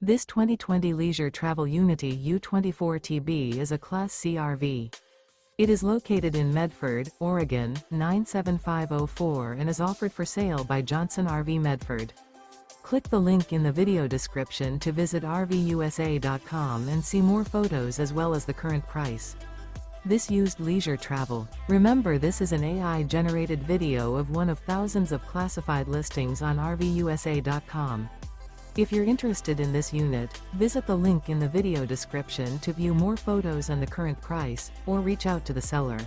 This 2020 Leisure Travel Unity U24TB is a Class C RV. It is located in Medford, Oregon, 97504 and is offered for sale by Johnson RV Medford. Click the link in the video description to visit RVUSA.com and see more photos as well as the current price. This used leisure travel. Remember, this is an AI-generated video of one of thousands of classified listings on RVUSA.com. If you're interested in this unit, visit the link in the video description to view more photos and the current price, or reach out to the seller.